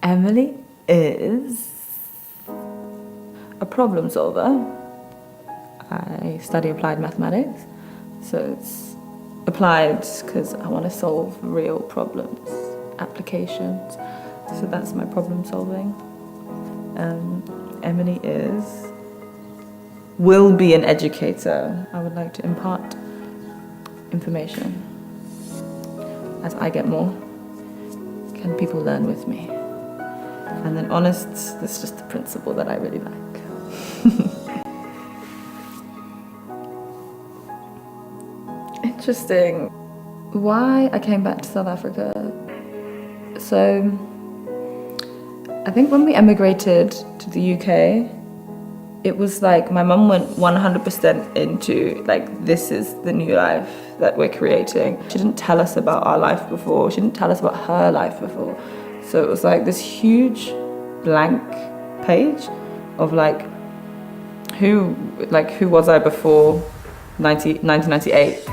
Emily is a problem solver. I study applied mathematics, so it's applied because I want to solve real problems, applications. So that's my problem solving. Emily will be an educator. I would like to impart information. As I get more, can people learn with me? And then honest, that's just the principle that I really like. Interesting. Why I came back to South Africa. So, I think when we emigrated to the UK, it was like my mum went 100% into like, this is the new life that we're creating. She didn't tell us about our life before. She didn't tell us about her life before. So it was like this huge blank page of like, who was I before 1998,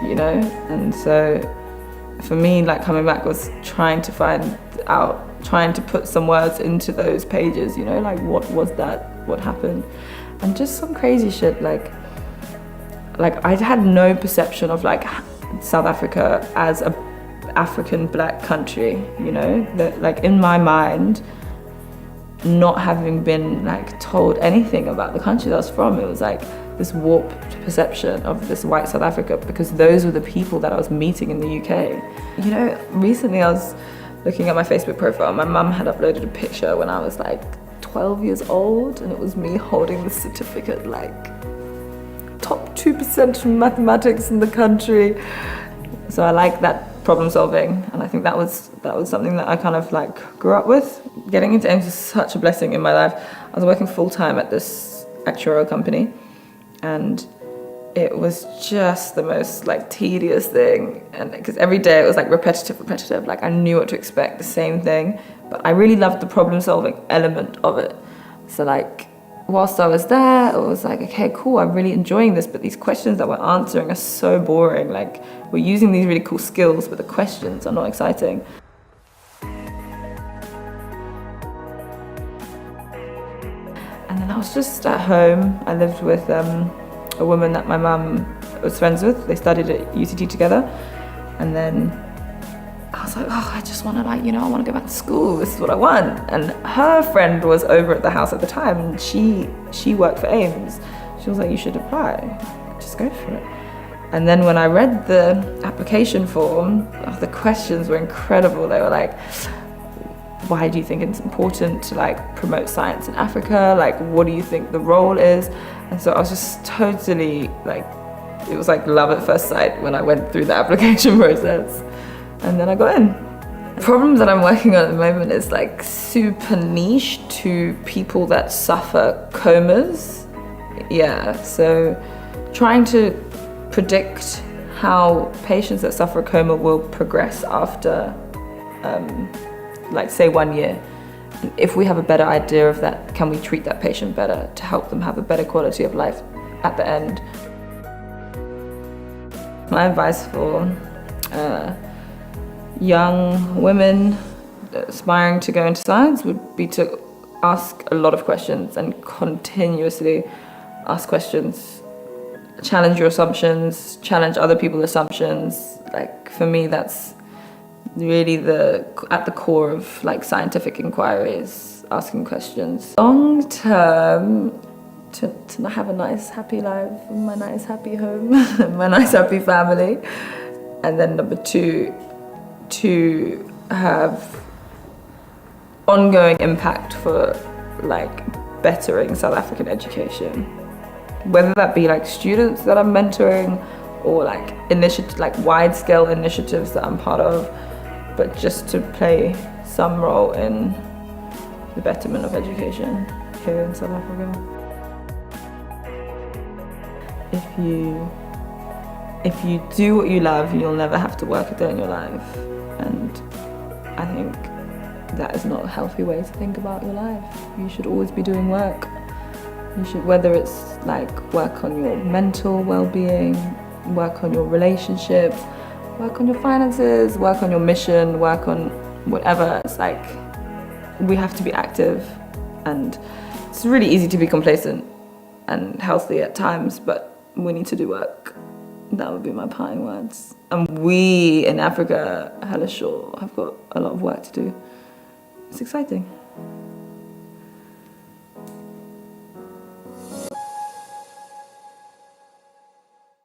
you know? And so for me, like coming back was trying to find out, trying to put some words into those pages, you know, like what was that? What happened? And just some crazy shit, like I had no perception of like South Africa as a African black country, you know, that like in my mind, not having been like told anything about the country that I was from, it was like this warped perception of this white South Africa, because those were the people that I was meeting in the UK. You know, recently I was looking at my Facebook profile. My mum had uploaded a picture when I was like 12 years old, and it was me holding the certificate, like top 2% in mathematics in the country. So I like that problem solving, and I think that was something that I kind of like grew up with. Getting into AIMS was such a blessing in my life. I was working full-time at this actuarial company, and it was just the most like tedious thing, and because every day it was like repetitive, like I knew what to expect, the same thing, but I really loved the problem solving element of it. So like whilst I was there, it was like, okay, cool, I'm really enjoying this, but these questions that we're answering are so boring. Like we're using these really cool skills, but the questions are not exciting. And then I was just at home. I lived with a woman that my mum was friends with. They studied at UCT together. And then I was like, oh, I just want to like, you know, I want to go back to school. This is what I want. And her friend was over at the house at the time, and she worked for AIMS. She was like, you should apply. Just go for it. And then when I read the application form, the questions were incredible. They were like, why do you think it's important to like promote science in Africa? Like, what do you think the role is? And so I was just totally like, it was like love at first sight when I went through the application process. And then I got in. The problems that I'm working on at the moment is like super niche to people that suffer comas. Yeah, so trying to predict how patients that suffer a coma will progress after like say 1 year. If we have a better idea of that, can we treat that patient better to help them have a better quality of life at the end? My advice for young women aspiring to go into science would be to ask a lot of questions and continuously ask questions. Challenge your assumptions, challenge other people's assumptions. Like for me, that's really at the core of like scientific inquiries, asking questions. Long term, to have a nice happy life, my nice happy home, my nice happy family. And then number two, to have ongoing impact for like bettering South African education. Whether that be like students that I'm mentoring or like wide scale initiatives that I'm part of, but just to play some role in the betterment of education here in South Africa. If you do what you love, you'll never have to work a day in your life. And I think that is not a healthy way to think about your life. You should always be doing work. You should, whether it's like work on your mental well-being, work on your relationships, work on your finances, work on your mission, work on whatever. It's like we have to be active, and it's really easy to be complacent and healthy at times, but we need to do work. That would be my parting words. And we in Africa, hella sure, have got a lot of work to do. It's exciting.